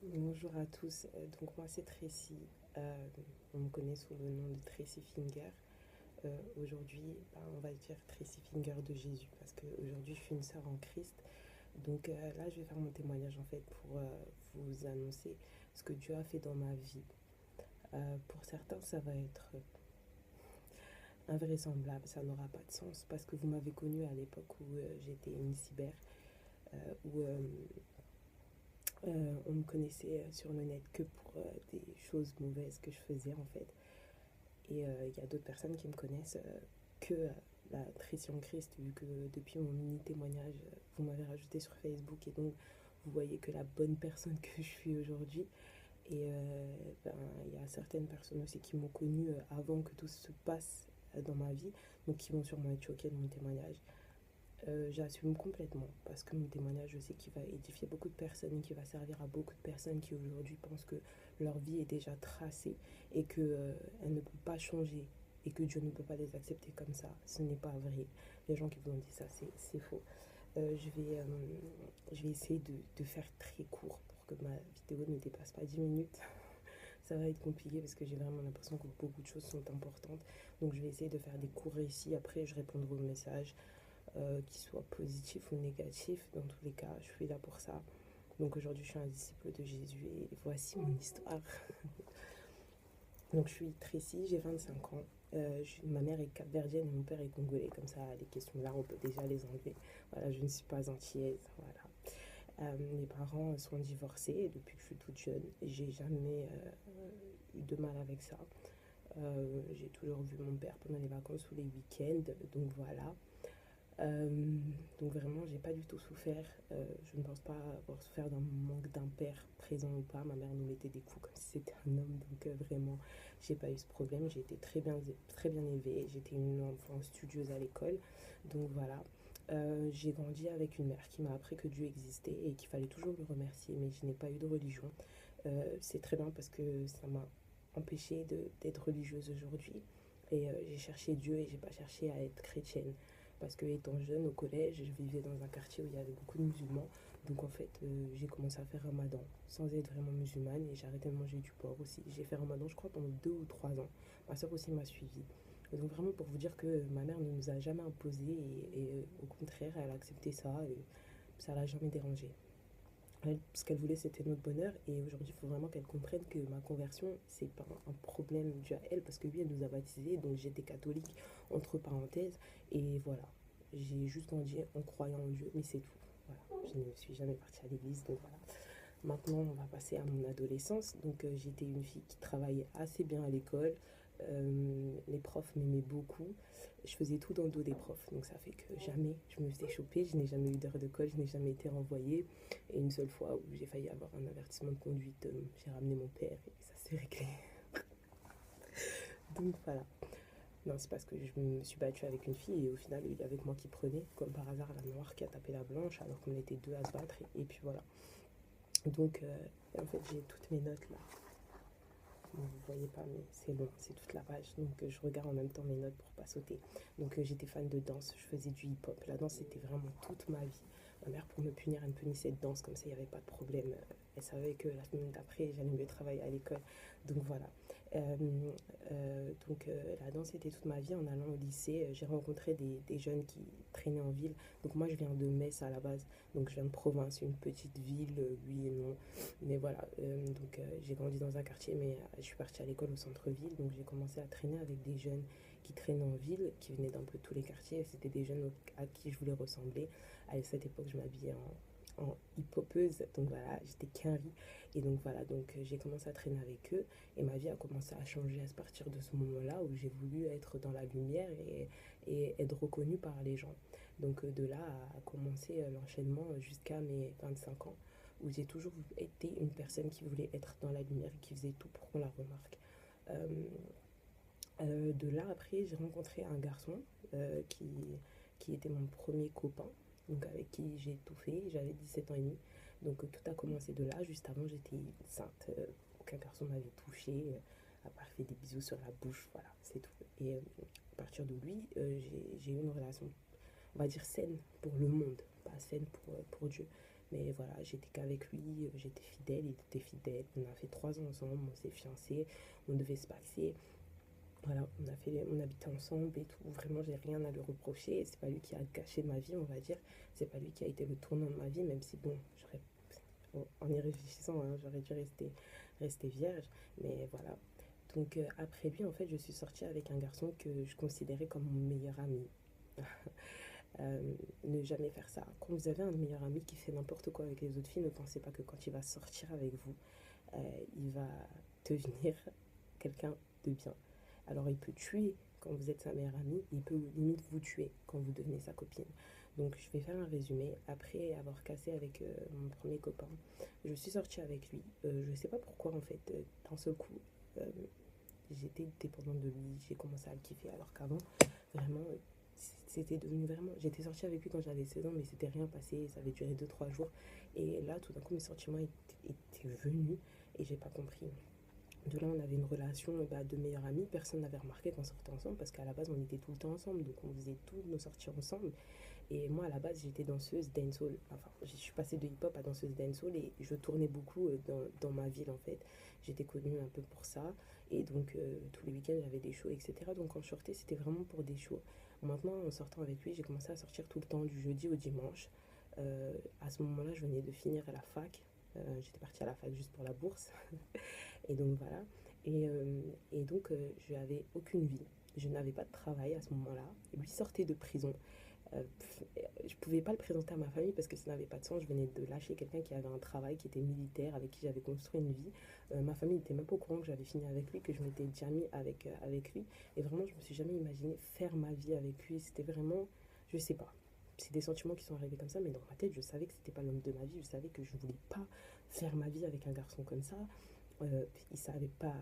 Bonjour à tous, donc moi c'est Tracy. On me connaît sous le nom de Tracy Finger. Aujourd'hui, on va dire Tracy Finger de Jésus parce qu'aujourd'hui je suis une sœur en Christ. Donc là je vais faire mon témoignage en fait pour vous annoncer ce que Dieu a fait dans ma vie. Pour certains ça va être invraisemblable, ça n'aura pas de sens parce que vous m'avez connue à l'époque où j'étais une cyber, où on me connaissait sur le net que pour des choses mauvaises que je faisais en fait. Et il y a d'autres personnes qui me connaissent que la Tracy en Christ, vu que depuis mon mini témoignage, vous m'avez rajouté sur Facebook et donc vous voyez que la bonne personne que je suis aujourd'hui. Et il y a certaines personnes aussi qui m'ont connue avant que tout se passe dans ma vie, donc qui vont sûrement être choquées de mon témoignage. J'assume complètement parce que mon témoignage, je sais qu'il va édifier beaucoup de personnes et qu'il va servir à beaucoup de personnes qui aujourd'hui pensent que leur vie est déjà tracée et que elle ne peut pas changer et que Dieu ne peut pas les accepter comme ça. Ce n'est pas vrai. Les gens qui vous ont dit ça, c'est faux. Je vais essayer de faire très court pour que ma vidéo ne dépasse pas 10 minutes. Ça va être compliqué parce que j'ai vraiment l'impression que beaucoup de choses sont importantes. Donc je vais essayer de faire des courts récits. Après, je répondrai aux messages qu'il soit positif ou négatif. Dans tous les cas, je suis là pour ça. Donc aujourd'hui, je suis un disciple de Jésus et voici mon histoire. Donc je suis Tracy, j'ai 25 ans. Ma mère est capverdienne et mon père est congolais. Comme ça, les questions là, on peut déjà les enlever. Voilà, je ne suis pas antillaise. Voilà. Mes parents sont divorcés depuis que je suis toute jeune. J'ai jamais eu de mal avec ça. J'ai toujours vu mon père pendant les vacances ou les week-ends. Donc voilà. Euh, donc vraiment, j'ai pas du tout souffert. Je ne pense pas avoir souffert d'un manque d'un père présent ou pas. Ma mère nous mettait des coups comme si c'était un homme. Donc vraiment, j'ai pas eu ce problème. J'ai été très bien élevée. J'étais une enfant studieuse à l'école. Donc voilà. J'ai grandi avec une mère qui m'a appris que Dieu existait et qu'il fallait toujours le remercier. Mais je n'ai pas eu de religion. C'est très bien parce que ça m'a empêchée d'être religieuse aujourd'hui. Et j'ai cherché Dieu et j'ai pas cherché à être chrétienne. Parce que étant jeune au collège, je vivais dans un quartier où il y avait beaucoup de musulmans. Donc en fait, j'ai commencé à faire Ramadan sans être vraiment musulmane et j'ai arrêté de manger du porc aussi. J'ai fait Ramadan, je crois, pendant 2 ou 3 ans. Ma soeur aussi m'a suivi. Et donc vraiment pour vous dire que ma mère ne nous a jamais imposé et au contraire, elle a accepté ça et ça l'a jamais dérangé. Ce qu'elle voulait, c'était notre bonheur. Et aujourd'hui, il faut vraiment qu'elle comprenne que ma conversion, c'est pas un problème dû à elle, parce que oui, elle nous a baptisés, donc j'étais catholique, entre parenthèses. Et voilà, j'ai juste grandi en croyant en Dieu, mais c'est tout. Voilà, je ne suis jamais partie à l'église, donc voilà. Maintenant, on va passer à mon adolescence. Donc, j'étais une fille qui travaillait assez bien à l'école. Les profs m'aimaient beaucoup. Je faisais tout dans le dos des profs. Donc, ça fait que jamais je me faisais choper. Je n'ai jamais eu d'heure de colle. Je n'ai jamais été renvoyée. Et une seule fois où j'ai failli avoir un avertissement de conduite, j'ai ramené mon père et ça s'est réglé. Donc, voilà. Non, c'est parce que je me suis battue avec une fille et au final, il y avait que moi qui prenais. Comme par hasard, la noire qui a tapé la blanche alors qu'on était deux à se battre. Et puis voilà. Donc, en fait, j'ai toutes mes notes là. Bon, vous voyez pas, mais c'est long, c'est toute la page. Donc, je regarde en même temps mes notes pour pas sauter. Donc, j'étais fan de danse, je faisais du hip-hop. La danse, c'était vraiment toute ma vie. Ma mère, pour me punir, elle me punissait de danse, comme ça, il n'y avait pas de problème. Elle savait que la semaine d'après, j'allais mieux travailler à l'école. Donc, voilà. La danse était toute ma vie. En allant au lycée, j'ai rencontré des jeunes qui traînaient en ville. Donc, moi, je viens de Metz à la base. Donc, je viens de province, une petite ville, oui et non. Mais voilà, j'ai grandi dans un quartier, mais je suis partie à l'école au centre-ville, donc j'ai commencé à traîner avec des jeunes qui traînaient en ville, qui venaient d'un peu tous les quartiers. C'était des jeunes à qui je voulais ressembler. À cette époque, je m'habillais en hip-hopeuse, donc voilà, j'étais carry. Et donc voilà, j'ai commencé à traîner avec eux, et ma vie a commencé à changer à partir de ce moment-là où j'ai voulu être dans la lumière et être reconnue par les gens. Donc de là a commencé l'enchaînement jusqu'à mes 25 ans où j'ai toujours été une personne qui voulait être dans la lumière et qui faisait tout pour qu'on la remarque. Euh, de là, après, j'ai rencontré un garçon qui était mon premier copain, donc avec qui j'ai tout fait. J'avais 17 ans et demi. Donc tout a commencé de là. Juste avant, j'étais sainte. Aucun garçon m'avait touchée, à part fait des bisous sur la bouche. Voilà, c'est tout. Et à partir de lui, j'ai eu une relation, on va dire saine pour le monde, pas saine pour Dieu. Mais voilà, j'étais qu'avec lui, j'étais fidèle, il était fidèle. On a fait 3 ans ensemble, on s'est fiancés, on devait se passer. Voilà, on habitait ensemble et tout. Vraiment, j'ai rien à lui reprocher. C'est pas lui qui a gâché ma vie, on va dire. C'est pas lui qui a été le tournant de ma vie, même si bon, en y réfléchissant, hein, j'aurais dû rester vierge. Mais voilà. Donc après lui, en fait, je suis sortie avec un garçon que je considérais comme mon meilleur ami. Ne jamais faire ça. Quand vous avez un meilleur ami qui fait n'importe quoi avec les autres filles, ne pensez pas que quand il va sortir avec vous, il va devenir quelqu'un de bien. Alors il peut tuer quand vous êtes sa meilleure amie, il peut limite vous tuer quand vous devenez sa copine. Donc je vais faire un résumé. Après avoir cassé avec mon premier copain, je suis sortie avec lui. Je sais pas pourquoi en fait, d'un seul coup, euh, j'étais dépendante de lui, j'ai commencé à le kiffer alors qu'avant, vraiment, c'était devenu vraiment... J'étais sortie avec lui quand j'avais 16 ans, mais c'était rien passé, ça avait duré 2 3 jours. Et là, tout d'un coup, mes sentiments étaient venus et j'ai pas compris. De là, on avait une relation de meilleurs amis. Personne n'avait remarqué qu'on sortait ensemble parce qu'à la base, on était tout le temps ensemble. Donc, on faisait toutes nos sorties ensemble. Et moi, à la base, j'étais danseuse dancehall. Enfin, je suis passée de hip-hop à danseuse dancehall et je tournais beaucoup dans ma ville, en fait. J'étais connue un peu pour ça. Et donc, tous les week-ends, j'avais des shows, etc. Donc, quand je sortais, c'était vraiment pour des shows. Maintenant, en sortant avec lui, j'ai commencé à sortir tout le temps, du jeudi au dimanche. À ce moment-là, je venais de finir à la fac. J'étais partie à la fac juste pour la bourse. Et donc, voilà. Et donc, je n'avais aucune vie. Je n'avais pas de travail à ce moment-là. Lui sortait de prison. Euh, je pouvais pas le présenter à ma famille parce que ça n'avait pas de sens. Je venais de lâcher quelqu'un qui avait un travail, qui était militaire, avec qui j'avais construit une vie. Ma famille n'était même pas au courant que j'avais fini avec lui, que je m'étais déjà mis avec lui. Et vraiment, je me suis jamais imaginé faire ma vie avec lui. C'était vraiment, je sais pas. C'est des sentiments qui sont arrivés comme ça, mais dans ma tête, je savais que c'était pas l'homme de ma vie. Je savais que je voulais pas faire ma vie avec un garçon comme ça. Il savait pas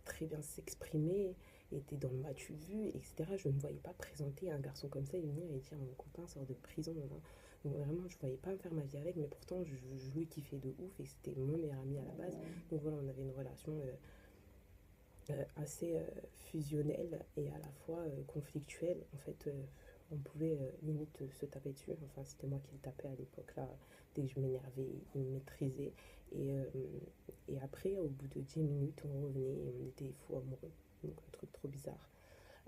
très bien s'exprimer, était dans le mas-tu vu, etc. Je ne voyais pas présenter un garçon comme ça et venir et dire mon copain sort de prison. Hein. Donc vraiment, je voyais pas me faire ma vie avec, mais pourtant, je lui kiffais de ouf et c'était mon meilleur ami à la base. Donc voilà, on avait une relation assez fusionnelle et à la fois conflictuelle. En fait, on pouvait limite se taper dessus. Enfin, c'était moi qui le tapais à l'époque là. Dès que je m'énervais, il me maîtrisait. Et, euh, et après, au bout de 10 minutes, on revenait et on était fous amoureux. Donc, un truc trop bizarre.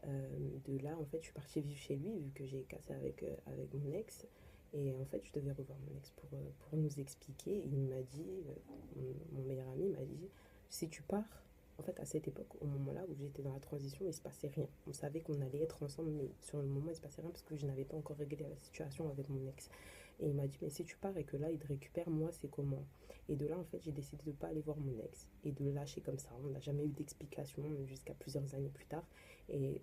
De là, en fait, je suis partie vivre chez lui vu que j'ai cassé avec mon ex. Et en fait, je devais revoir mon ex pour nous expliquer. Il m'a dit, mon meilleur ami m'a dit, si tu pars, en fait, à cette époque, au moment-là où j'étais dans la transition, il se passait rien. On savait qu'on allait être ensemble, mais sur le moment, il se passait rien parce que je n'avais pas encore réglé la situation avec mon ex. Et il m'a dit, mais si tu pars et que là, il te récupère, moi, c'est comment? Et de là, en fait, j'ai décidé de ne pas aller voir mon ex et de le lâcher comme ça. On n'a jamais eu d'explication jusqu'à plusieurs années plus tard. Et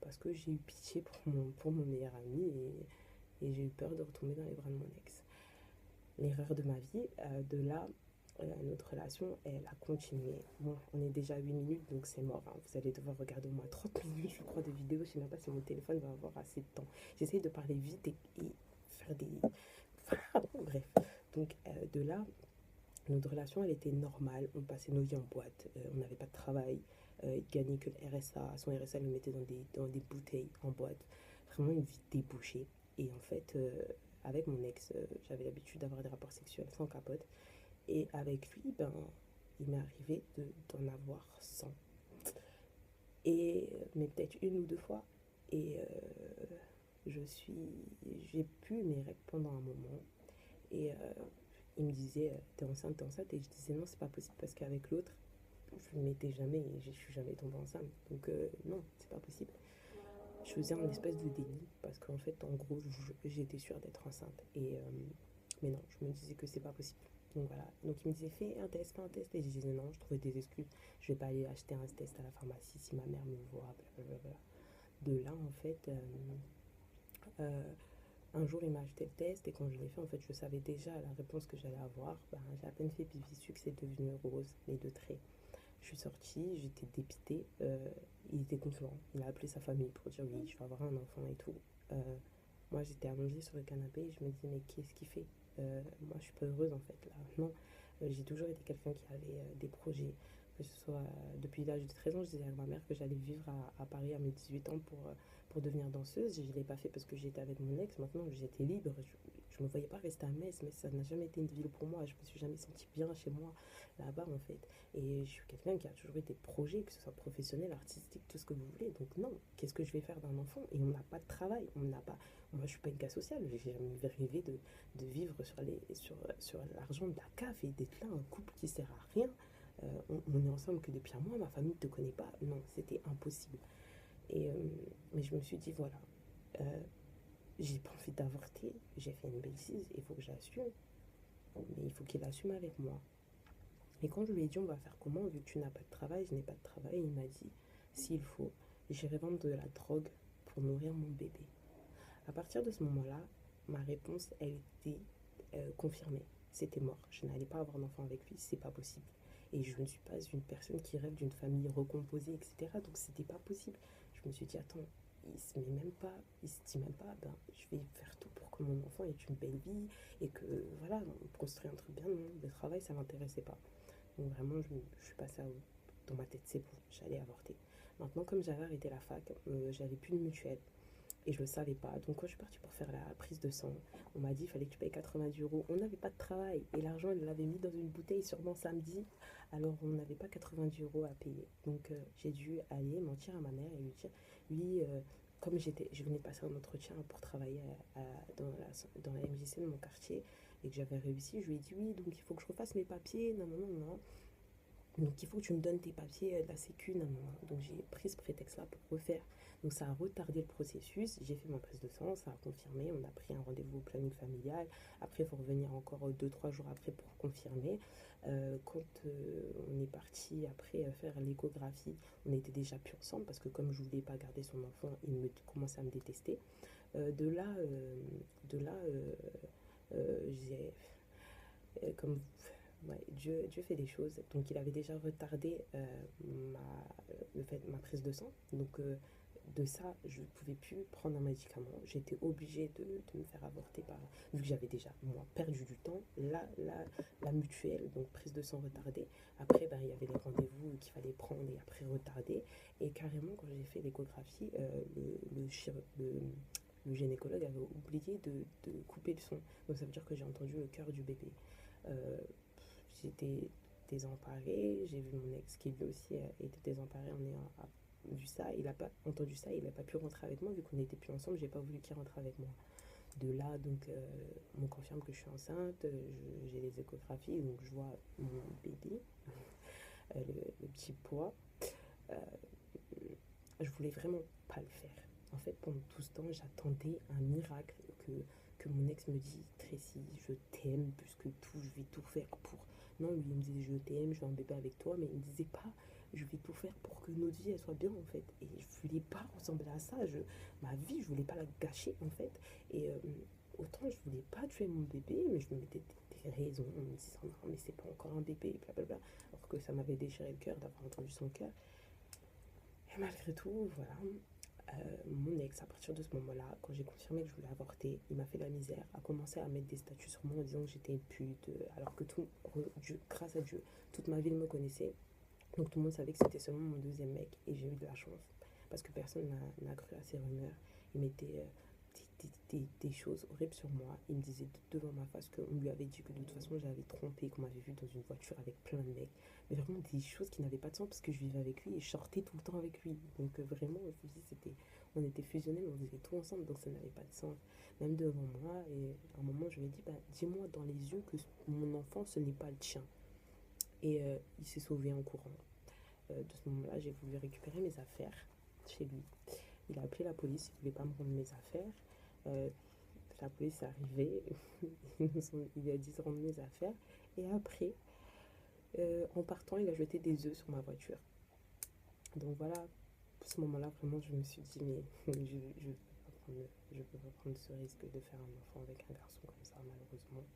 parce que j'ai eu pitié pour mon meilleur ami et j'ai eu peur de retomber dans les bras de mon ex. L'erreur de ma vie, de là, notre relation, elle a continué. Bon, on est déjà à 8 minutes, donc c'est mort. Hein. Vous allez devoir regarder au moins 30 minutes, je crois, de vidéo. Je sais même pas si mon téléphone va avoir assez de temps. J'essaye de parler vite et faire des... Bref. Donc, de là, notre relation, elle était normale. On passait nos vies en boîte. On n'avait pas de travail. Il gagnait que le RSA. Son RSA, il le mettait dans des bouteilles en boîte. Vraiment une vie débouchée. Et en fait, avec mon ex, j'avais l'habitude d'avoir des rapports sexuels sans capote. Et avec lui, ben, il m'est arrivé d'en avoir 100. Mais peut-être une ou deux fois. Et j'ai pu mes règles pendant un moment. Et il me disait, t'es enceinte, t'es enceinte. Et je disais, non, c'est pas possible parce qu'avec l'autre, je ne m'étais jamais, je suis jamais tombée enceinte. Donc, non, c'est pas possible. Je faisais un espèce de déni parce qu'en fait, en gros, j'étais sûre d'être enceinte. Mais non, je me disais que c'est pas possible. Donc voilà. Donc il me disait, fais un test, fais un test. Et je disais, non, je trouvais des excuses. Je vais pas aller acheter un test à la pharmacie si ma mère me voit, blablabla. De là, en fait, euh, un jour, il m'a acheté le test et quand je l'ai fait, en fait, je savais déjà la réponse que j'allais avoir. Ben, j'ai à peine fait pipi dessus que c'est devenu rose, les deux traits. Je suis sortie, j'étais dépitée. Il était confiant. Il a appelé sa famille pour dire oui, je vais avoir un enfant et tout. Euh, Moi, j'étais allongée sur le canapé et je me disais, mais qu'est-ce qu'il fait? Moi, je suis pas heureuse en fait là. Non, j'ai toujours été quelqu'un qui avait des projets. Que ce soit depuis l'âge de 13 ans, je disais à ma mère que j'allais vivre à Paris à mes 18 ans pour devenir danseuse. Je ne l'ai pas fait parce que j'étais avec mon ex. Maintenant, j'étais libre. Je me voyais pas rester à Metz. Mais ça n'a jamais été une ville pour moi. Je me suis jamais sentie bien chez moi là-bas, en fait. Et je suis quelqu'un qui a toujours eu des projets, que ce soit professionnel, artistique, tout ce que vous voulez. Donc non, qu'est-ce que je vais faire d'un enfant? Et on n'a pas de travail. On n'a pas... Moi, je suis pas une cas sociale. J'ai jamais rêvé de vivre sur l'argent de la CAF et d'être là, un couple qui sert à rien. On est ensemble que depuis un mois, ma famille ne te connaît pas. Non, c'était impossible. Mais je me suis dit, voilà, euh, j'ai pas envie d'avorter, j'ai fait une bêtise, il faut que j'assume, mais il faut qu'il assume avec moi. Et quand je lui ai dit, on va faire comment, vu que tu n'as pas de travail, je n'ai pas de travail, il m'a dit, s'il faut, j'irai vendre de la drogue pour nourrir mon bébé. À partir de ce moment-là, ma réponse, elle était confirmée. C'était mort. Je n'allais pas avoir d'enfant avec lui, c'est pas possible. Et je ne suis pas une personne qui rêve d'une famille recomposée, etc. Donc c'était pas possible. Je me suis dit, attends, il se dit même pas, ben, je vais faire tout pour que mon enfant ait une belle vie et que, voilà, on construit un truc bien. Non, le travail, ça m'intéressait pas. Donc vraiment, je suis passée dans ma tête, c'est bon, j'allais avorter. Maintenant, comme j'avais arrêté la fac, j'avais plus de mutuelle. Et je ne le savais pas. Donc quand je suis partie pour faire la prise de sang, on m'a dit qu'il fallait que tu payes 90 €. On n'avait pas de travail. Et l'argent, elle l'avait mis dans une bouteille sûrement samedi. Alors on n'avait pas 90 € à payer. Donc j'ai dû aller mentir à ma mère et lui dire, oui, comme je venais de passer un entretien pour travailler dans la MJC de mon quartier et que j'avais réussi, je lui ai dit oui, donc il faut que je refasse mes papiers, non, non, non, non. Donc il faut que tu me donnes tes papiers de la sécu, non, non, non. Donc j'ai pris ce prétexte-là pour refaire. Donc ça a retardé le processus. J'ai fait ma prise de sang, ça a confirmé. On a pris un rendez-vous au planning familial. Après, il faut revenir encore 2-3 jours après pour confirmer. Quand on est parti après faire l'échographie, on n'était déjà plus ensemble parce que comme je voulais pas garder son enfant, il commençait à me détester. J'ai comme ouais, Dieu fait des choses. Donc il avait déjà retardé ma prise de sang. Donc de ça, je ne pouvais plus prendre un médicament. J'étais obligée de me faire avorter vu que j'avais déjà, moi, perdu du temps. La mutuelle, donc prise de sang retardée. Après, ben, il y avait les rendez-vous qu'il fallait prendre et après retarder. Et carrément, quand j'ai fait l'échographie, le gynécologue avait oublié de couper le son. Donc ça veut dire que j'ai entendu le cœur du bébé. Euh, J'étais désemparée, j'ai vu mon ex qui lui aussi était désemparé en ayant vu ça, il n'a pas entendu ça, il n'a pas pu rentrer avec moi vu qu'on n'était plus ensemble, j'ai pas voulu qu'il rentre avec moi. De là, donc, on me confirme que je suis enceinte, j'ai les échographies, donc je vois mon bébé, le petit poids. Euh, je voulais vraiment pas le faire. En fait, pendant tout ce temps, j'attendais un miracle que mon ex me dise, Tracy, je t'aime plus que tout, je vais tout faire pour. Non, lui, il me disait, je t'aime, je veux un bébé avec toi, mais il me disait pas, je vais tout faire pour que notre vie, elle soit bien, en fait. Et je voulais pas ressembler à ça. Ma vie, je voulais pas la gâcher, en fait. Et autant, je voulais pas tuer mon bébé, mais je me mettais des raisons en me disant, non, mais c'est pas encore un bébé, blablabla. Alors que ça m'avait déchiré le cœur d'avoir entendu son cœur. Et malgré tout, voilà, mon ex, à partir de ce moment-là, quand j'ai confirmé que je voulais avorter, il m'a fait la misère, a commencé à mettre des statuts sur moi en disant que j'étais une pute, alors que grâce à Dieu, toute ma ville me connaissait. Donc tout le monde savait que c'était seulement mon deuxième mec et j'ai eu de la chance parce que personne n'a cru à ces rumeurs. Il mettait des choses horribles sur moi. Il me disait devant ma face qu'on lui avait dit que de toute façon j'avais trompé, qu'on m'avait vu dans une voiture avec plein de mecs. Mais vraiment des choses qui n'avaient pas de sens parce que je vivais avec lui et je sortais tout le temps avec lui. Donc vraiment, je me dis, on était fusionnels, on faisait tout ensemble, donc ça n'avait pas de sens. Même devant moi, et à un moment je lui ai dit, bah, dis-moi dans les yeux que mon enfant ce n'est pas le tien. Et il s'est sauvé en courant. De ce moment-là, j'ai voulu récupérer mes affaires chez lui. Il a appelé la police, il ne voulait pas me rendre mes affaires. Euh, la police est arrivée, il lui a dit de rendre mes affaires. Et après, en partant, il a jeté des œufs sur ma voiture. Donc voilà, à ce moment-là, vraiment, je me suis dit, mais je peux pas prendre ce risque de faire un enfant avec un garçon comme ça, malheureusement.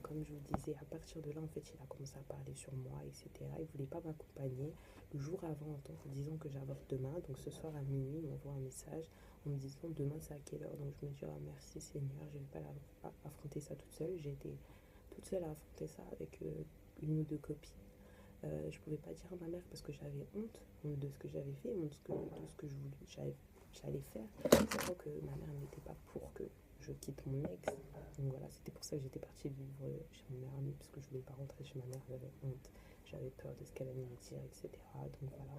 Comme je vous disais, à partir de là, en fait, il a commencé à parler sur moi, etc. Il voulait pas m'accompagner. Le jour avant, en disant que j'avorte demain, donc ce soir à minuit, il m'envoie un message en me disant demain c'est à quelle heure. Donc je me dis, oh, merci Seigneur, je vais pas affronter ça toute seule. J'ai été toute seule à affronter ça avec une ou deux copines. Je pouvais pas dire à ma mère parce que j'avais honte de ce que j'avais fait, honte de ce que j'allais faire, sachant que ma mère n'était pas pour que je quitte mon ex. Donc voilà, c'était pour ça que j'étais partie vivre chez mon meilleur ami, parce que je voulais pas rentrer chez ma mère, j'avais honte, j'avais peur de ce qu'elle allait me dire, etc. Donc voilà,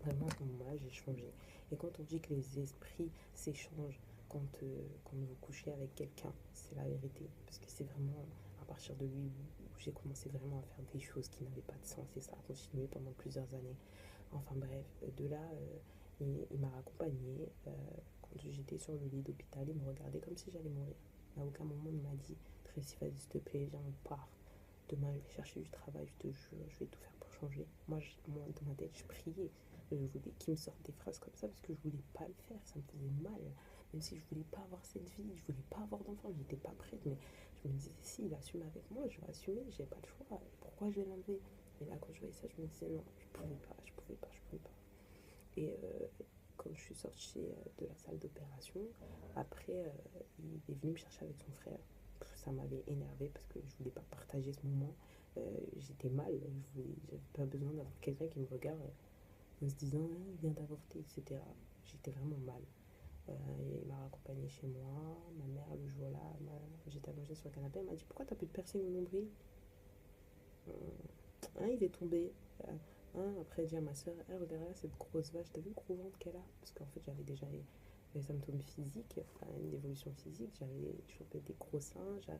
vraiment à ce moment-là, j'ai changé. Et quand on dit que les esprits s'échangent quand vous couchez avec quelqu'un, c'est la vérité. Parce que c'est vraiment à partir de lui où j'ai commencé vraiment à faire des choses qui n'avaient pas de sens. Et ça a continué pendant plusieurs années. Enfin bref, de là, il m'a accompagnée. Quand j'étais sur le lit d'hôpital, il me regardait comme si j'allais mourir. À aucun moment il m'a dit: Tracy, vas-y, s'il te plaît, viens, on part. Demain, je vais chercher du travail, je te jure, je vais tout faire pour changer. Moi, dans ma tête, je priais. Je voulais qu'il me sorte des phrases comme ça parce que je voulais pas le faire, ça me faisait mal. Même si je voulais pas avoir cette vie, je voulais pas avoir d'enfant, j'étais pas prête, mais je me disais, si il assume avec moi, je vais assumer, j'ai pas le choix. Pourquoi je vais l'enlever? Et là, quand je voyais ça, je me disais, non, je pouvais pas, je pouvais pas, je pouvais pas. Et quand je suis sortie de la salle d'opération, après, il est venu me chercher avec son frère. Ça m'avait énervé parce que je voulais pas partager ce moment. J'étais mal, j'avais pas besoin d'avoir quelqu'un qui me regarde en se disant ah, il vient d'avorter, etc. J'étais vraiment mal. Il m'a raccompagnée chez moi. Ma mère, le jour-là, j'étais allongée sur le canapé, elle m'a dit pourquoi t'as plus de piercing au nombril? Il est tombé. Après, elle dit à ma soeur, regarde là, cette grosse vache, t'as vu le gros ventre qu'elle a? Parce qu'en fait, j'avais déjà les symptômes physiques, enfin, une évolution physique. J'avais chopé des gros seins, j'avais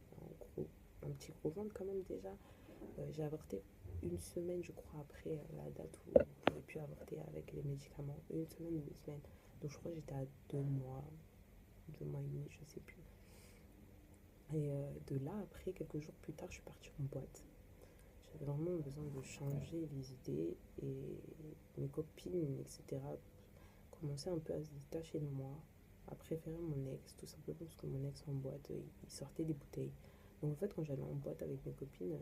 un petit gros ventre quand même déjà. J'ai avorté une semaine, je crois, après la date où on pouvait plus avorter avec les médicaments. Une semaine ou 2 semaines. Donc je crois que j'étais à 2 mois, 2 mois et demi, je sais plus. Et de là, après, quelques jours plus tard, je suis partie en boîte. J'avais vraiment besoin de changer les idées et mes copines, etc., commençaient un peu à se détacher de moi, à préférer mon ex, tout simplement parce que mon ex en boîte, il sortait des bouteilles. Donc en fait, quand j'allais en boîte avec mes copines,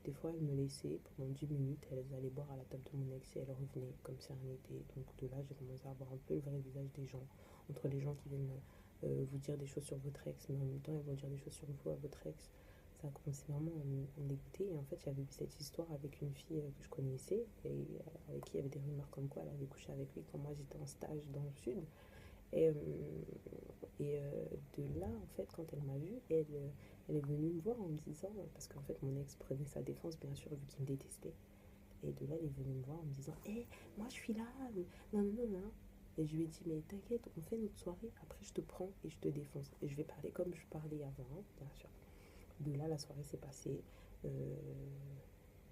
des fois elles me laissaient pendant 10 minutes, elles allaient boire à la table de mon ex et elles revenaient comme si rien n'était. Donc de là, j'ai commencé à voir un peu le vrai visage des gens, entre les gens qui viennent vous dire des choses sur votre ex, mais en même temps, ils vont dire des choses sur vous à votre ex. Ça a commencé vraiment à me dégoûter. Et en fait, j'avais vu cette histoire avec une fille que je connaissais et avec qui il y avait des rumeurs comme quoi elle avait couché avec lui quand moi j'étais en stage dans le sud. Et, de là, en fait, quand elle m'a vue, elle est venue me voir en me disant, parce qu'en fait, mon ex prenait sa défense, bien sûr, vu qu'il me détestait. Et de là, elle est venue me voir en me disant, hé, moi je suis là, non, non, non, non. Et je lui ai dit, mais t'inquiète, on fait notre soirée, après je te prends et je te défonce. Et je vais parler comme je parlais avant, hein, bien sûr. De là, la soirée s'est passée. Euh,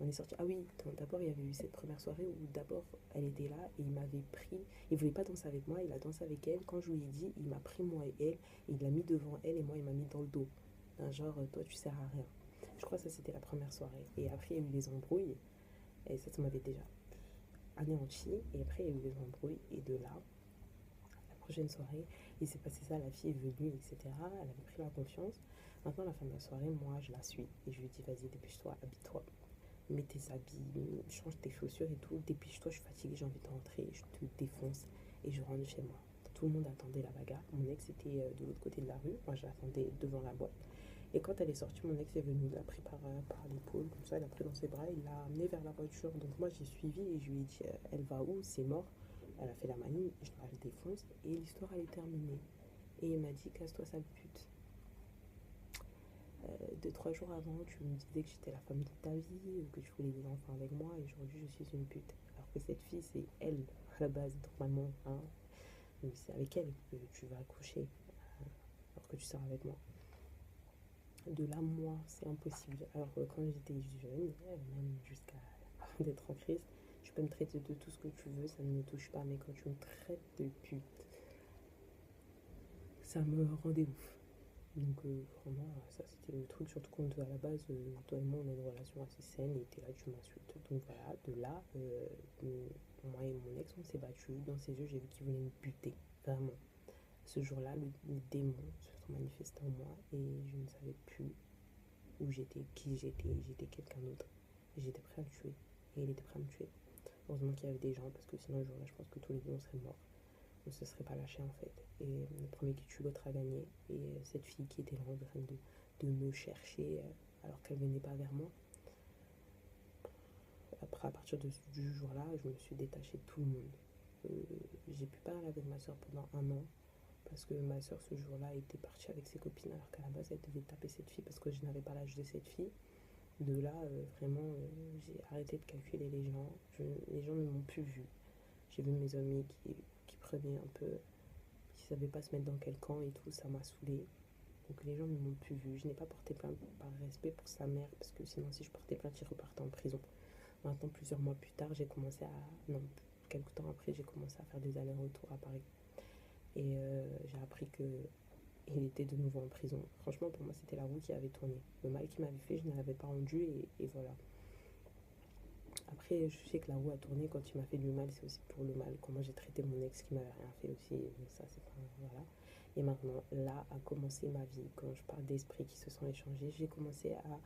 on est sorti. Ah oui, d'abord il y avait eu cette première soirée où d'abord elle était là et il m'avait pris. Il voulait pas danser avec moi, il a dansé avec elle. Quand je lui ai dit, il m'a pris moi et elle, et il l'a mis devant elle et moi il m'a mis dans le dos. Un genre, toi tu sers à rien. Je crois que ça c'était la première soirée. Et après il y a eu les embrouilles. Et ça m'avait déjà anéanti. Et après il y a eu les embrouilles. Et de là, la prochaine soirée, il s'est passé ça, la fille est venue, etc. Elle avait pris la confiance. Maintenant, à la fin de la soirée, moi je la suis. Et je lui dis, vas-y, dépêche-toi, habille-toi, mets tes habits, change tes chaussures et tout, dépêche-toi, je suis fatiguée, j'ai envie de rentrer, je te défonce et je rentre chez moi. Tout le monde attendait la bagarre. Mon ex était de l'autre côté de la rue, moi je l'attendais devant la boîte. Et quand elle est sortie, mon ex est venu, il l'a pris par l'épaule, comme ça, il l'a pris dans ses bras, il l'a amené vers la voiture. Donc moi j'ai suivi et je lui ai dit, elle va où? C'est mort. Elle a fait la manie, je la défonce et l'histoire elle est terminée. Et il m'a dit, casse-toi sale pute. 2-3 jours avant, tu me disais que j'étais la femme de ta vie, que tu voulais des enfants avec moi, et aujourd'hui je suis une pute. Alors que cette fille, c'est elle, à la base, normalement. Hein. Mais c'est avec elle que tu vas accoucher, alors que tu sors avec moi. De là, moi, c'est impossible. Alors quand j'étais jeune, même jusqu'à avant d'être en crise, tu peux me traiter de tout ce que tu veux, ça ne me touche pas, mais quand tu me traites de pute, ça me rendait ouf. Donc vraiment, ça c'était le truc, surtout quand à la base, toi et moi on a une relation assez saine et t'es là, tu m'insultes. Donc voilà, de là, moi et mon ex on s'est battus. Dans ses yeux, j'ai vu qu'il voulait me buter. Vraiment. Ce jour-là, le démon se sont manifestés en moi et je ne savais plus où j'étais, qui j'étais. J'étais quelqu'un d'autre. Et j'étais prêt à le tuer. Et il était prêt à me tuer. Heureusement qu'il y avait des gens parce que sinon le jour-là, je pense que tous les deux on serait morts. On se serait pas lâché en fait. Et le premier qui tue l'autre a gagné. Et cette fille qui était là en train de me chercher alors qu'elle venait pas vers moi, après à partir du jour-là, je me suis détachée de tout le monde. J'ai pu parler avec ma soeur pendant un an parce que ma soeur ce jour-là était partie avec ses copines alors qu'à la base elle devait taper cette fille parce que je n'avais pas l'âge de cette fille. De là, vraiment, j'ai arrêté de calculer les gens. Les gens ne m'ont plus vu. J'ai vu mes amis qui prenaient un peu, qui savaient pas se mettre dans quel camp et tout, ça m'a saoulée. Donc les gens ne m'ont plus vu. Je n'ai pas porté plainte par respect pour sa mère parce que sinon si je portais plainte, il repartait en prison. Maintenant, plusieurs mois plus tard, j'ai commencé à... Non, quelques temps après, j'ai commencé à faire des allers-retours à Paris. Et j'ai appris que il était de nouveau en prison. Franchement, pour moi, c'était la roue qui avait tourné. Le mal qu'il m'avait fait, je ne l'avais pas rendu et voilà. Après, je sais que la roue a tourné quand il m'a fait du mal, c'est aussi pour le mal. Comment j'ai traité mon ex qui m'avait rien fait aussi. Donc ça, c'est pas... Voilà. Et maintenant, là a commencé ma vie. Quand je parle d'esprits qui se sont échangés, j'ai commencé à...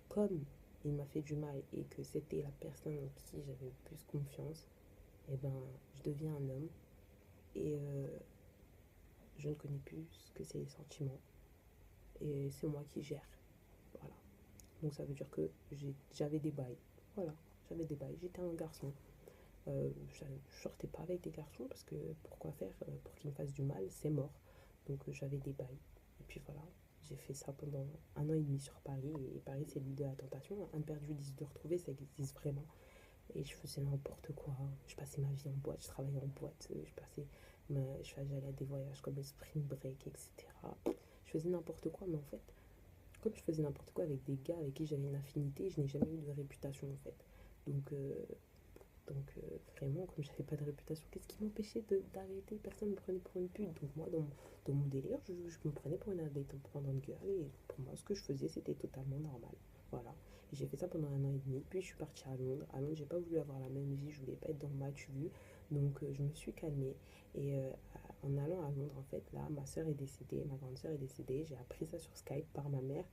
Comme il m'a fait du mal et que c'était la personne en qui j'avais le plus confiance, et ben, je deviens un homme et je ne connais plus ce que c'est les sentiments. Et c'est moi qui gère. Voilà. Donc ça veut dire que j'avais des bails. Voilà, j'avais des bails. J'étais un garçon. Je sortais pas avec des garçons parce que pourquoi faire pour qu'ils me fassent du mal, c'est mort. Donc j'avais des bails. Et puis voilà, j'ai fait ça pendant un an et demi sur Paris. Et Paris, c'est l'île de la tentation. Un perdu, 10 de retrouver, ça existe vraiment. Et je faisais n'importe quoi. Je passais ma vie en boîte, je travaillais en boîte. J'allais à des voyages comme le Spring Break, etc. Je faisais n'importe quoi, mais en fait, comme je faisais n'importe quoi avec des gars avec qui j'avais une affinité, je n'ai jamais eu de réputation en fait. Donc, euh, donc, vraiment, comme j'avais pas de réputation, qu'est-ce qui m'empêchait d'arrêter? Personne ne me prenait pour une pute. Donc moi, dans mon délire, je me prenais pour une indépendante girl. Et pour moi, ce que je faisais, c'était totalement normal. Voilà. Et j'ai fait ça pendant un an et demi. Puis je suis partie à Londres. À Londres, j'ai pas voulu avoir la même vie. Je voulais pas être dans le match vu. Donc je me suis calmée. Et en allant à Londres, en fait, là, ma soeur est décédée. Ma grande soeur est décédée. J'ai appris ça sur Skype par ma mère.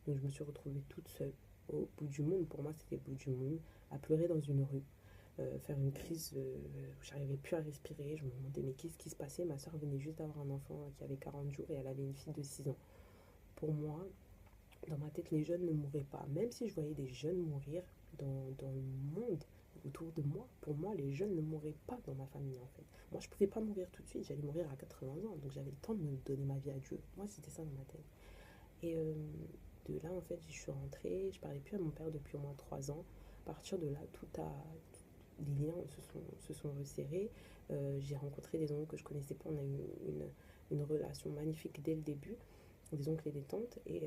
Donc je me suis retrouvée toute seule au bout du monde. Pour moi, c'était le bout du monde. À pleurer dans une rue. Faire une crise où j'arrivais plus à respirer. Je me demandais mais qu'est-ce qui se passait. Ma soeur venait juste d'avoir un enfant qui avait 40 jours et elle avait une fille de 6 ans. Pour moi, dans ma tête, les jeunes ne mourraient pas. Même si je voyais des jeunes mourir dans le monde autour de moi, pour moi, les jeunes ne mourraient pas dans ma famille en fait. Moi, je pouvais pas mourir tout de suite. J'allais mourir à 80 ans. Donc j'avais le temps de me donner ma vie à Dieu. Moi, c'était ça dans ma tête. Et de là, en fait, je suis rentrée. Je parlais plus à mon père depuis au moins 3 ans. À partir de là, les liens se sont resserrés. J'ai rencontré des oncles que je connaissais pas. On a eu une relation magnifique dès le début, des oncles et des tantes. Et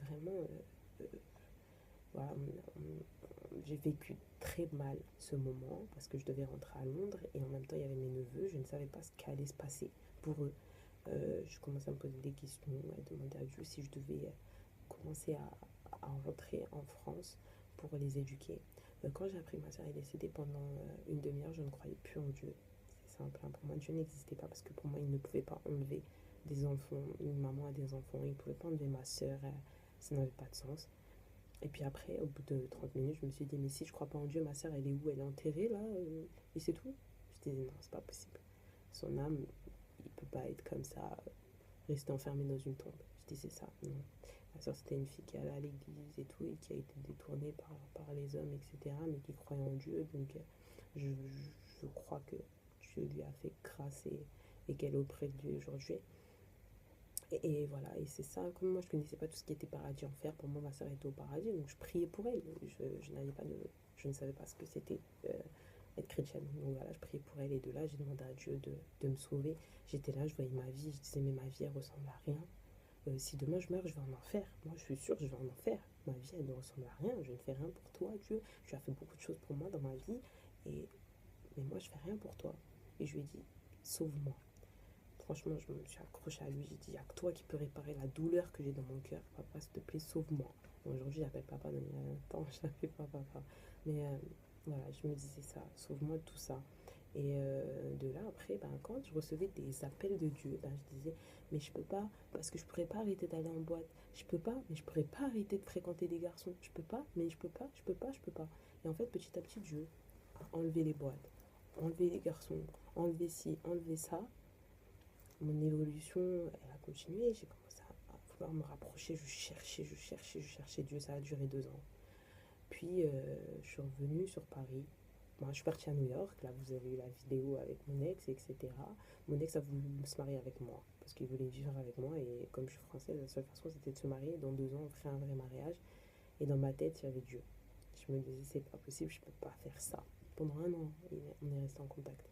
vraiment, euh, voilà, j'ai vécu très mal ce moment parce que je devais rentrer à Londres et en même temps il y avait mes neveux. Je ne savais pas ce qui allait se passer pour eux. Je commençais à me poser des questions, à demander à Dieu si je devais commencer à rentrer en France pour les éduquer. Quand j'ai appris que ma soeur est décédée pendant une demi-heure, je ne croyais plus en Dieu. C'est simple, hein. Pour moi, Dieu n'existait pas parce que pour moi, il ne pouvait pas enlever des enfants, une maman a des enfants, il ne pouvait pas enlever ma soeur, ça n'avait pas de sens. Et puis après, au bout de 30 minutes, je me suis dit, mais si je crois pas en Dieu, ma soeur, elle est où? Elle est enterrée là et c'est tout. Je disais, non, c'est pas possible. Son âme, il peut pas être comme ça, rester enfermé dans une tombe. Je disais ça, non. Ma soeur, c'était une fille qui allait à l'église et tout, et qui a été détournée par les hommes, etc., mais qui croyait en Dieu. Donc, je, je crois que Dieu lui a fait grâce et qu'elle est auprès de lui aujourd'hui. Et voilà, et c'est ça, comme moi je connaissais pas tout ce qui était paradis enfer, pour moi ma soeur était au paradis, donc je priais pour elle. Je ne savais pas ce que c'était être chrétienne. Donc voilà, je priais pour elle et de là j'ai demandé à Dieu de me sauver. J'étais là, je voyais ma vie, je disais mais ma vie elle ressemble à rien. Si demain je meurs, je vais en enfer. Moi je suis sûre que je vais en enfer. Ma vie elle ne ressemble à rien, je ne fais rien pour toi Dieu. Tu as fait beaucoup de choses pour moi dans ma vie, et, mais moi je fais rien pour toi. Et je lui ai dit, sauve-moi. Franchement, je me suis accrochée à lui. J'ai dit, il n'y a que toi qui peux réparer la douleur que j'ai dans mon cœur. Papa, s'il te plaît, sauve-moi. Bon, aujourd'hui, j'appelle papa, mais il y a un temps, je l'appelle pas papa. Mais voilà, je me disais ça, sauve-moi de tout ça. Et de là, après, ben, quand je recevais des appels de Dieu, ben, je disais, mais je peux pas, parce que je pourrais pas arrêter d'aller en boîte. Je peux pas, mais je pourrais pas arrêter de fréquenter des garçons. Je peux pas, mais je peux pas, je peux pas, je peux pas. Et en fait, petit à petit, Dieu a enlevé les boîtes, enlevé les garçons, enlevé ci, enlevé ça. Mon évolution, elle a continué. J'ai commencé à vouloir me rapprocher. Je cherchais Dieu. Ça a duré 2 ans. Puis, je suis revenue sur Paris. Moi, je suis partie à New York. Là, vous avez eu la vidéo avec mon ex, etc. Mon ex a voulu se marier avec moi parce qu'il voulait vivre avec moi. Et comme je suis française, la seule façon, c'était de se marier. Dans 2 ans, on ferait un vrai mariage. Et dans ma tête, il y avait Dieu. Je me disais, c'est pas possible, je peux pas faire ça. Pendant un an, on est resté en contact.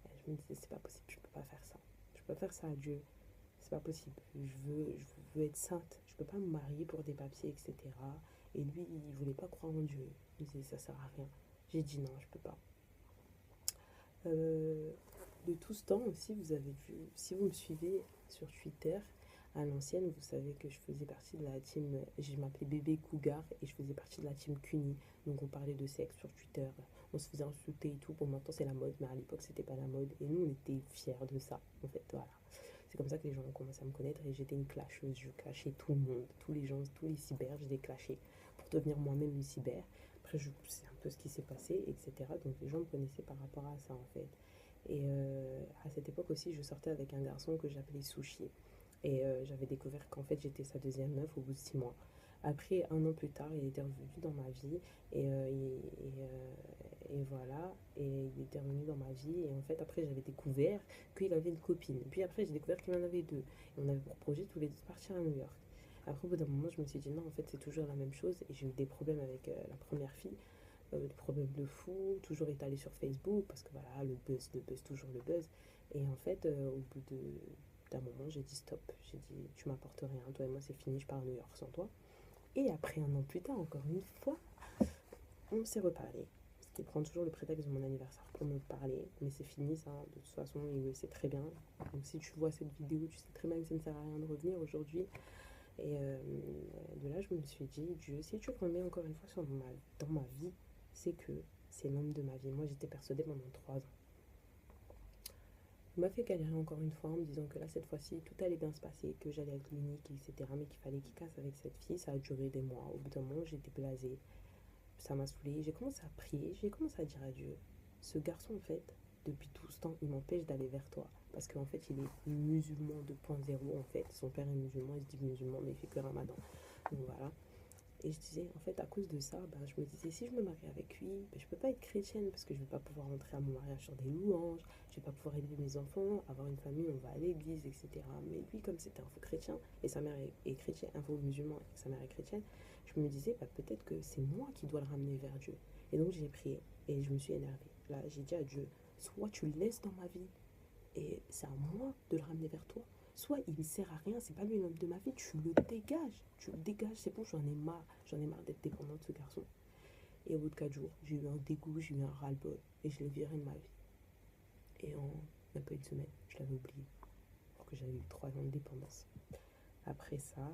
Et je me disais, c'est pas possible, je peux pas faire ça. Je peux pas faire ça à Dieu. C'est pas possible. Je veux être sainte. Je peux pas me marier pour des papiers, etc. Et lui, il voulait pas croire en Dieu. Il disait, ça sert à rien. J'ai dit non, je peux pas. Euh, de tout ce temps aussi, vous avez vu, si vous me suivez sur Twitter, à l'ancienne, vous savez que je faisais partie de la team, je m'appelais Bébé Cougar et je faisais partie de la team Cuny. Donc on parlait de sexe sur Twitter, on se faisait insulter et tout. Bon, maintenant c'est la mode, mais à l'époque c'était pas la mode. Et nous on était fiers de ça, en fait, voilà. C'est comme ça que les gens ont commencé à me connaître et j'étais une clasheuse. Je clashais tout le monde, tous les gens, tous les cyber, je les clashais pour devenir moi-même une cyber. Après, c'est un peu ce qui s'est passé, etc. Donc les gens me connaissaient par rapport à ça en fait. Et à cette époque aussi, je sortais avec un garçon que j'appelais Sushi. Et j'avais découvert qu'en fait j'étais sa deuxième meuf au bout de 6 mois. Après, un an plus tard, il était revenu dans ma vie et voilà, et il était revenu dans ma vie et en fait après j'avais découvert qu'il avait une copine. Puis après j'ai découvert qu'il en avait deux et on avait pour projet tous les deux de partir à New York. Après au bout d'un moment je me suis dit non en fait c'est toujours la même chose et j'ai eu des problèmes avec la première fille, des problèmes de fou, toujours étalé sur Facebook parce que voilà le buzz, toujours le buzz. Et en fait au bout d'un moment j'ai dit stop, j'ai dit tu m'apportes rien, toi et moi c'est fini, je pars à New York sans toi. Et après un an plus tard encore une fois on s'est reparlé. Parce qu'il prend toujours le prétexte de mon anniversaire pour me parler. Mais c'est fini ça, de toute façon, il le sait très bien. Donc si tu vois cette vidéo, tu sais très bien que ça ne sert à rien de revenir aujourd'hui. Et de là, je me suis dit, Dieu, si tu remets encore une fois dans ma vie, c'est que c'est l'homme de ma vie. Moi, j'étais persuadée pendant 3 ans. Il m'a fait galérer encore une fois en me disant que là, cette fois-ci, tout allait bien se passer, que j'allais être l'unique, etc. Mais qu'il fallait qu'il casse avec cette fille. Ça a duré des mois. Au bout d'un moment, j'étais blasée. Ça m'a saoulée. J'ai commencé à prier, j'ai commencé à dire à Dieu, ce garçon en fait, depuis tout ce temps, il m'empêche d'aller vers toi. Parce qu'en fait, il est musulman 2.0 en fait. Son père est musulman, il se dit musulman, mais il fait que ramadan. Donc voilà. Et je disais, en fait, à cause de ça, ben, je me disais, si je me marie avec lui, ben, je peux pas être chrétienne parce que je vais pas pouvoir rentrer à mon mariage sur des louanges, je vais pas pouvoir élever mes enfants, avoir une famille, on va à l'église, etc. Mais lui, comme c'était un faux chrétien, et sa mère est chrétienne, un faux musulman, et sa mère est chrétienne, je me disais, bah, peut-être que c'est moi qui dois le ramener vers Dieu. Et donc j'ai prié, et je me suis énervée. Là, j'ai dit à Dieu, soit tu le laisses dans ma vie, et c'est à moi de le ramener vers toi, soit il ne sert à rien, c'est pas lui l'homme de ma vie, tu le dégages, c'est bon, j'en ai marre d'être dépendante de ce garçon. Et au bout de 4 jours, j'ai eu un dégoût, j'ai eu un ras-le-bol, et je l'ai viré de ma vie. Et en même pas une semaine, je l'avais oublié, alors que j'avais eu 3 ans de dépendance. Après ça,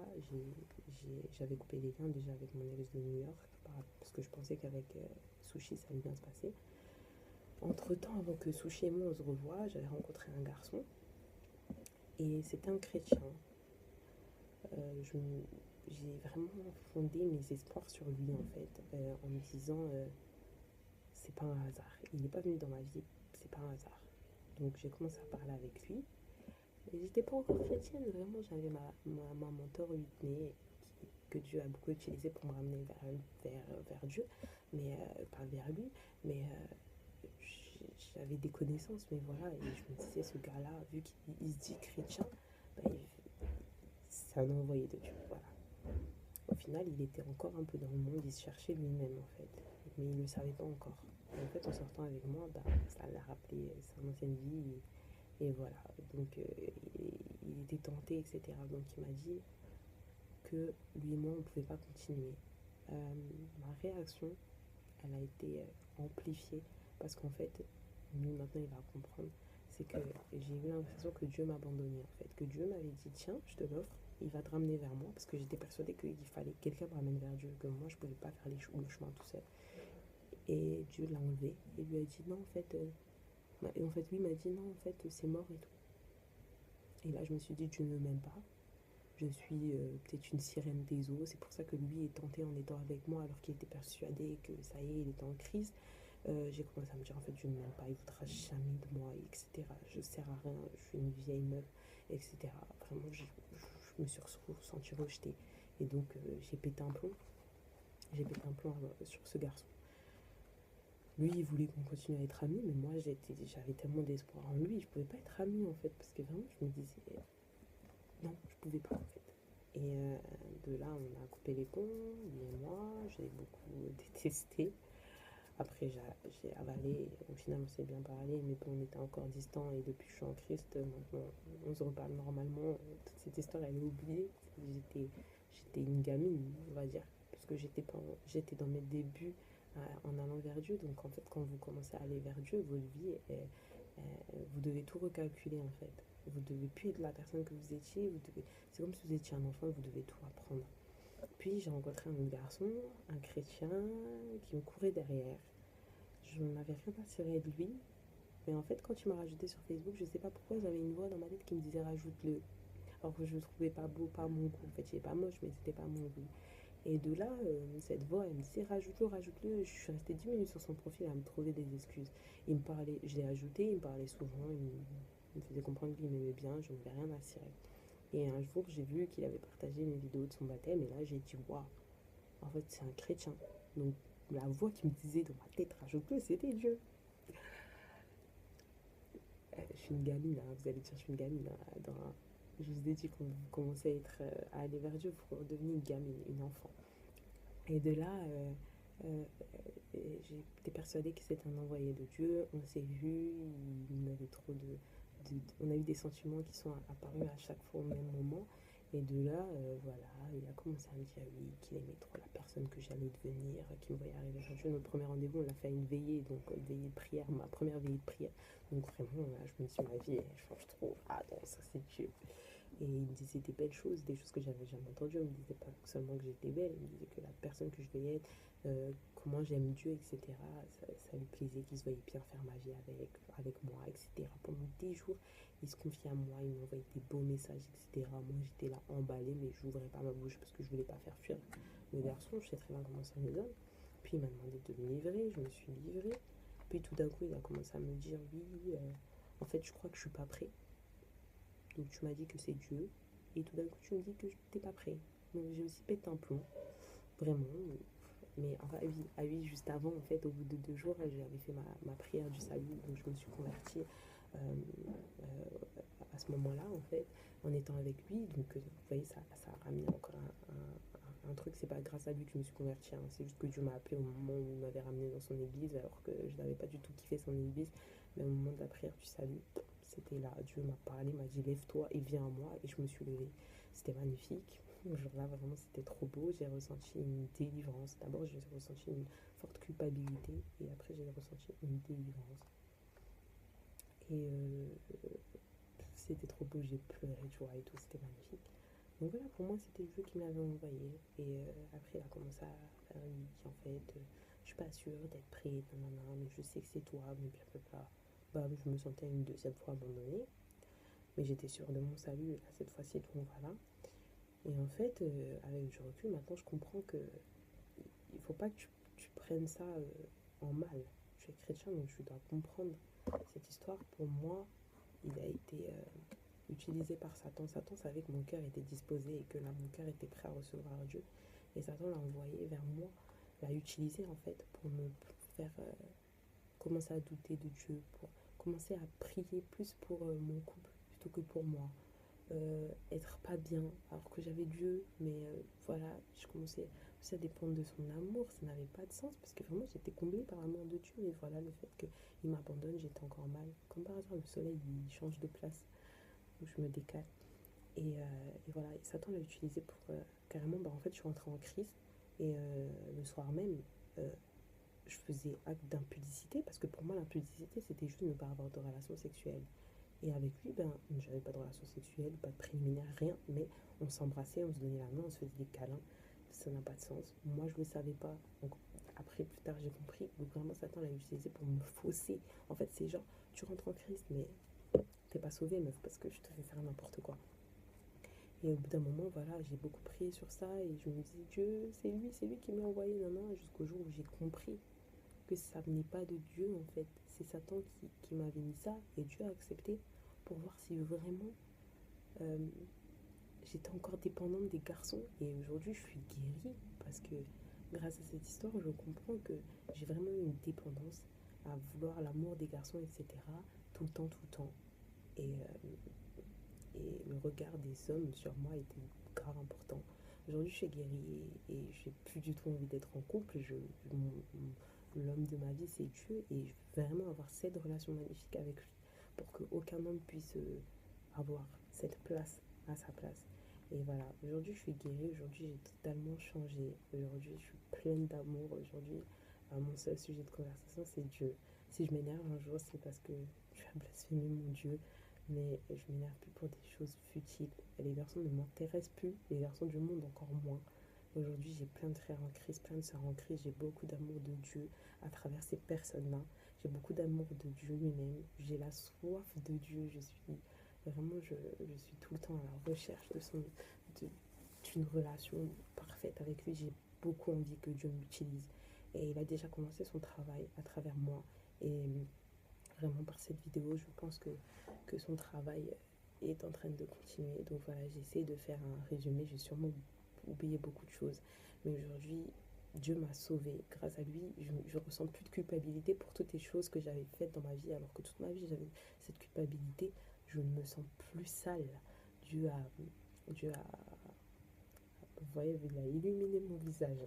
j'avais coupé les liens déjà avec mon ex de New York, parce que je pensais qu'avec Sushi, ça allait bien se passer. Entre temps, avant que Sushi et moi on se revoie, j'avais rencontré un garçon, et c'était un chrétien. J'ai vraiment fondé mes espoirs sur lui en fait, en me disant c'est pas un hasard, il n'est pas venu dans ma vie, c'est pas un hasard. Donc j'ai commencé à parler avec lui, et j'étais pas encore chrétienne, vraiment j'avais ma mentor Whitney que Dieu a beaucoup utilisé pour me ramener vers Dieu, mais pas vers lui, mais j'avais des connaissances, mais voilà, et je me disais ce gars-là, vu qu'il se dit chrétien, bah, c'est un envoyé de Dieu, voilà. Au final, il était encore un peu dans le monde, il se cherchait lui-même en fait, mais il ne le savait pas encore. Et en fait, en sortant avec moi, bah, ça l'a rappelé son ancienne vie, et voilà. Donc, il était tenté, etc. Donc, il m'a dit que lui et moi, on ne pouvait pas continuer. Ma réaction, elle a été amplifiée parce qu'en fait, lui maintenant, il va comprendre. C'est que j'ai eu l'impression que Dieu m'abandonnait en fait, que Dieu m'avait dit tiens, je te l'offre, il va te ramener vers moi parce que j'étais persuadée qu'il fallait que quelqu'un me ramène vers Dieu, que moi je pouvais pas faire le chemin tout seul. Et Dieu l'a enlevé et lui a dit non en fait, et en fait lui m'a dit non en fait c'est mort et tout. Et là je me suis dit Dieu ne m'aime pas, je suis peut-être une sirène des eaux, c'est pour ça que lui est tenté en étant avec moi alors qu'il était persuadé que ça y est il était en crise. J'ai commencé à me dire en fait je ne m'aime pas, il voudra jamais de moi, etc. Je sers à rien, je suis une vieille meuf, etc. Vraiment je me suis ressentie rejetée et donc j'ai pété un plomb. J'ai pété un plomb sur ce garçon. Lui, il voulait qu'on continue à être amis, mais moi, j'avais tellement d'espoir en lui, je pouvais pas être amie en fait, parce que vraiment, je me disais, non, je pouvais pas en fait. Et de là, on a coupé les ponts, lui et moi, j'ai beaucoup détesté. Après, j'ai avalé, au final, on s'est bien parlé, mais bon, on était encore distants, et depuis que je suis en Christ, maintenant, on se reparle normalement. Toute cette histoire, elle est oubliée. J'étais une gamine, on va dire, parce que j'étais dans mes débuts en allant vers Dieu. Donc, en fait, quand vous commencez à aller vers Dieu, votre vie, vous devez tout recalculer, en fait. Vous devez plus être la personne que vous étiez. C'est comme si vous étiez un enfant, vous devez tout apprendre. Puis, j'ai rencontré un autre garçon, un chrétien, qui me courait derrière. Je n'avais rien à tirer de lui, mais en fait, quand tu m'as rajouté sur Facebook, je sais pas pourquoi j'avais une voix dans ma tête qui me disait rajoute-le. Alors que je le trouvais pas beau, pas mon goût. En fait, il est pas moche, mais c'était pas mon goût. Et de là, cette voix, elle me disait rajoute-le, rajoute-le. Je suis restée 10 minutes sur son profil à me trouver des excuses. Il me parlait, je l'ai ajouté, il me parlait souvent, il me faisait comprendre qu'il m'aimait bien, je n'avais rien à cirer. Et un jour, j'ai vu qu'il avait partagé une vidéo de son baptême, et là, j'ai dit waouh, en fait, c'est un chrétien. Donc, la voix qui me disait dans ma tête rajoute-le, c'était Dieu. Je suis une gamine, hein, vous allez dire, je suis une gamine. Hein, je vous ai dit qu'on commençait à aller vers Dieu pour devenir une gamine, une enfant. Et de là, euh, j'étais persuadée que c'était un envoyé de Dieu. On s'est vu, il avait on a eu des sentiments qui sont apparus à chaque fois au même moment. Et de là, voilà, il a commencé à me dire oui, qu'il aimait trop la personne que j'allais devenir, qu'il me voyait arriver vers Dieu. Notre premier rendez-vous, on l'a fait à une veillée, donc veillée de prière, ma première veillée de prière. Donc vraiment, là, je me dis, ma vie, elle change trop. Ah non, ça c'est Dieu. Et il me disait des belles choses, des choses que j'avais jamais entendues. Il me disait pas seulement que j'étais belle, il me disait que la personne que je vais être, comment j'aime Dieu, etc. Ça lui plaisait, qu'il se voyait bien faire ma vie avec moi, etc. Pendant des jours, il se confiait à moi, il m'envoyait des beaux messages, etc. Moi, j'étais là emballée, mais je n'ouvrais pas ma bouche parce que je voulais pas faire fuir le garçon. Je sais très bien comment ça me donne. Puis il m'a demandé de me livrer, je me suis livrée. Puis tout d'un coup, il a commencé à me dire oui, en fait, je crois que je suis pas prêt. Donc tu m'as dit que c'est Dieu. Et tout d'un coup, tu me dis que t'es pas prêt. Donc j'ai aussi pété un plomb. Vraiment. Mais enfin, oui, juste avant, en fait, au bout de 2 jours, j'avais fait ma prière du salut. Donc je me suis convertie euh, à ce moment-là, en fait, en étant avec lui. Donc vous voyez, ça a ramené encore un truc. C'est pas grâce à lui que je me suis convertie. Hein. C'est juste que Dieu m'a appelé au moment où il m'avait ramené dans son église, alors que je n'avais pas du tout kiffé son église. Mais au moment de la prière du salut, c'était là. Dieu m'a parlé, m'a dit lève-toi et viens à moi. Et je me suis levée. C'était magnifique. Ce jour-là, vraiment, c'était trop beau. J'ai ressenti une délivrance. D'abord, j'ai ressenti une forte culpabilité. Et après, j'ai ressenti une délivrance. Et c'était trop beau. J'ai pleuré de joie et tout. C'était magnifique. Donc voilà, pour moi, c'était Dieu qui m'avait envoyé. Et après, il a commencé à faire une dit en fait, je suis pas sûre d'être prête, nanana, mais je sais que c'est toi, mais blablabla. Bah, je me sentais une deuxième fois abandonnée. Mais j'étais sûre de mon salut, là, cette fois-ci, donc voilà. Et en fait, avec du recul, maintenant, je comprends que il faut pas que tu prennes ça en mal. Je suis chrétien, donc je dois comprendre cette histoire. Pour moi, il a été utilisé par Satan. Satan savait que mon cœur était disposé et que là, mon cœur était prêt à recevoir Dieu. Et Satan l'a envoyé vers moi, l'a utilisé en fait pour me faire commencer à douter de Dieu, pour commencer à prier plus pour mon couple plutôt que pour moi. Être pas bien alors que j'avais Dieu, mais voilà, je commençais aussi à dépendre de son amour. Ça n'avait pas de sens parce que vraiment j'étais comblée par l'amour de Dieu, mais voilà, le fait qu'il m'abandonne, j'étais encore mal. Comme par hasard, le soleil il change de place, donc je me décale. Et voilà, et Satan l'a utilisé pour carrément, bah en fait, je suis rentrée en crise et le soir même, euh, je faisais acte d'impudicité parce que pour moi, l'impudicité c'était juste ne pas avoir de relation sexuelle. Et avec lui, ben, j'avais pas de relation sexuelle, pas de préliminaire, rien, mais on s'embrassait, on se donnait la main, on se faisait des câlins. Ça n'a pas de sens. Moi, je le savais pas. Donc, après, plus tard, j'ai compris. Donc, vraiment, Satan l'a utilisé pour me fausser. En fait, c'est genre, tu rentres en Christ, mais t'es pas sauvé, meuf, parce que je te fais faire n'importe quoi. Et au bout d'un moment, voilà, j'ai beaucoup prié sur ça et je me dis, Dieu, c'est lui qui m'a envoyé, non, jusqu'au jour où j'ai compris que ça venait pas de Dieu, en fait. C'est Satan qui m'avait mis ça et Dieu a accepté pour voir si vraiment euh, j'étais encore dépendante des garçons. Et aujourd'hui, je suis guérie parce que grâce à cette histoire, je comprends que j'ai vraiment eu une dépendance à vouloir l'amour des garçons, etc. Tout le temps, tout le temps. Et le regard des hommes sur moi était grave important. Aujourd'hui, je suis guérie et j'ai plus du tout envie d'être en couple. L'homme de ma vie, c'est Dieu et je veux vraiment avoir cette relation magnifique avec lui pour qu'aucun homme puisse avoir cette place à sa place. Et voilà, aujourd'hui, je suis guérie. Aujourd'hui, j'ai totalement changé. Aujourd'hui, je suis pleine d'amour. Aujourd'hui, mon seul sujet de conversation, c'est Dieu. Si je m'énerve un jour, c'est parce que tu as blasphémé mon Dieu, mais je m'énerve plus pour des choses futiles. Et les garçons ne m'intéressent plus, les garçons du monde encore moins. Aujourd'hui, j'ai plein de frères en Christ, plein de sœurs en Christ, j'ai beaucoup d'amour de Dieu à travers ces personnes-là. J'ai beaucoup d'amour de Dieu lui-même, j'ai la soif de Dieu, je suis tout le temps à la recherche d'une relation parfaite avec lui. J'ai beaucoup envie que Dieu m'utilise. Et il a déjà commencé son travail à travers moi. Et vraiment par cette vidéo, je pense que son travail est en train de continuer. Donc voilà, j'essaie de faire un résumé. J'ai sûrement oublié beaucoup de choses. Mais aujourd'hui, Dieu m'a sauvée. Grâce à lui, je ressens plus de culpabilité pour toutes les choses que j'avais faites dans ma vie. Alors que toute ma vie, j'avais cette culpabilité. Je ne me sens plus sale. Dieu a, Dieu a, vous voyez, il a illuminé mon visage.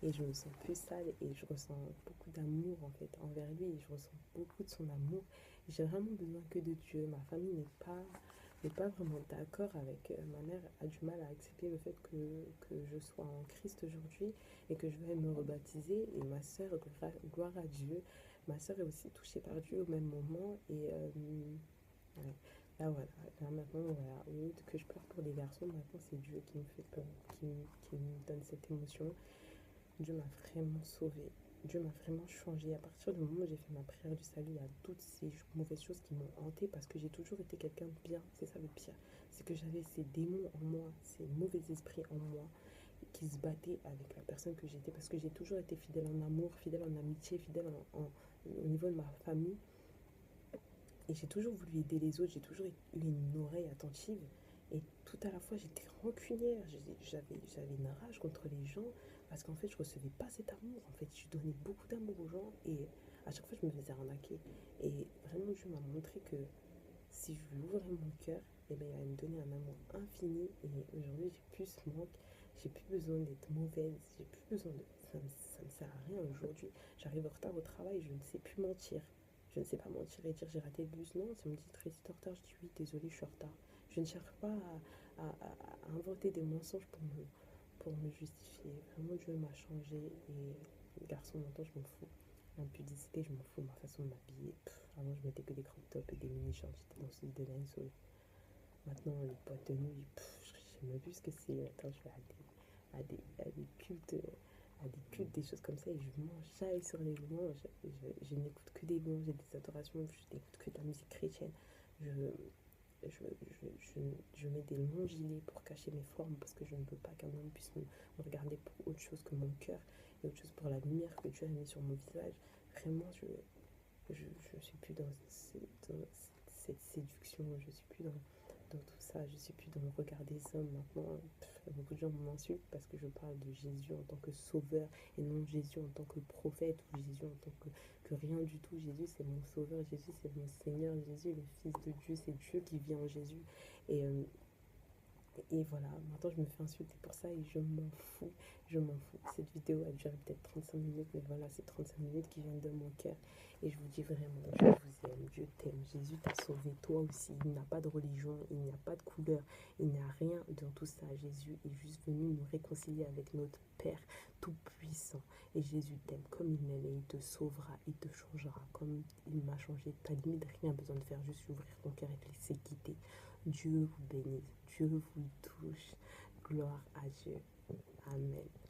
Et je me sens plus sale et je ressens beaucoup d'amour en fait envers lui et je ressens beaucoup de son amour. J'ai vraiment besoin que de Dieu. Ma famille n'est pas vraiment d'accord avec ma mère a du mal à accepter le fait que je sois en Christ aujourd'hui et que je vais me rebaptiser. Et ma soeur, gloire à Dieu, ma soeur est aussi touchée par Dieu au même moment. Et ouais. Là voilà, là maintenant voilà, au lieu que je pleure pour des garçons, maintenant c'est Dieu qui me fait peur, qui me donne cette émotion. Dieu m'a vraiment sauvée. Dieu m'a vraiment changée. À partir du moment où j'ai fait ma prière du salut, il y a toutes ces mauvaises choses qui m'ont hantée parce que j'ai toujours été quelqu'un de bien. C'est ça le pire. C'est que j'avais ces démons en moi, ces mauvais esprits en moi qui se battaient avec la personne que j'étais parce que j'ai toujours été fidèle en amour, fidèle en amitié, fidèle au niveau de ma famille. Et j'ai toujours voulu aider les autres, j'ai toujours eu une oreille attentive. Et tout à la fois, j'étais rancunière, j'avais une rage contre les gens parce qu'en fait, je recevais pas cet amour. En fait, je donnais beaucoup d'amour aux gens et à chaque fois, je me faisais arnaquer. Et vraiment, Dieu m'a montré que si je lui ouvrais mon cœur, eh bien, il allait me donner un amour infini. Et aujourd'hui, j'ai plus ce manque, j'ai plus besoin d'être mauvaise, j'ai plus besoin de. Ça me sert à rien aujourd'hui. J'arrive en retard au travail, je ne sais plus mentir. Je ne sais pas mentir et dire j'ai raté le bus. Non, si on me dit Tracy, t'es en retard, je dis oui, désolé, je suis en retard. Je ne cherche pas à inventer des mensonges pour me justifier. Vraiment, Dieu m'a changé et les garçons, maintenant, je m'en fous. L'impudicité, je m'en fous. Ma façon de m'habiller. Avant, je mettais que des crop tops et des mini-shorts. J'étais dans ce de linceul. Maintenant, les boîtes de nuit, je sais même plus ce que c'est. Attends, je vais à des cultes des choses comme ça et je m'enjaille sur les louanges. Je n'écoute que des louanges et des adorations, je n'écoute que de la musique chrétienne. Je, je mets des longs gilets pour cacher mes formes parce que je ne veux pas qu'un homme puisse me regarder pour autre chose que mon cœur et autre chose pour la lumière que Dieu a mis sur mon visage. Vraiment, je suis plus dans cette séduction, je suis plus dans tout ça, je suis plus dans le regard des hommes maintenant. Beaucoup de gens m'insultent parce que je parle de Jésus en tant que sauveur et non Jésus en tant que prophète ou Jésus en tant que rien du tout. Jésus c'est mon sauveur, Jésus c'est mon Seigneur, Jésus le Fils de Dieu, c'est Dieu qui vit en Jésus. Et et voilà, maintenant je me fais insulter pour ça et je m'en fous, je m'en fous. Cette vidéo a duré peut-être 35 minutes, mais voilà, c'est 35 minutes qui viennent de mon cœur. Et je vous dis vraiment, Dieu vous aime, Dieu t'aime, Jésus t'a sauvé, toi aussi. Il n'y a pas de religion, il n'y a pas de couleur, il n'y a rien dans tout ça. Jésus est juste venu nous réconcilier avec notre Père Tout-Puissant. Et Jésus t'aime comme il m'aime et il te sauvera, il te changera comme il m'a changé. T'as limite rien besoin de faire, juste ouvrir ton cœur et te laisser quitter. Dieu vous bénisse, Dieu vous touche. Gloire à Dieu. Amen.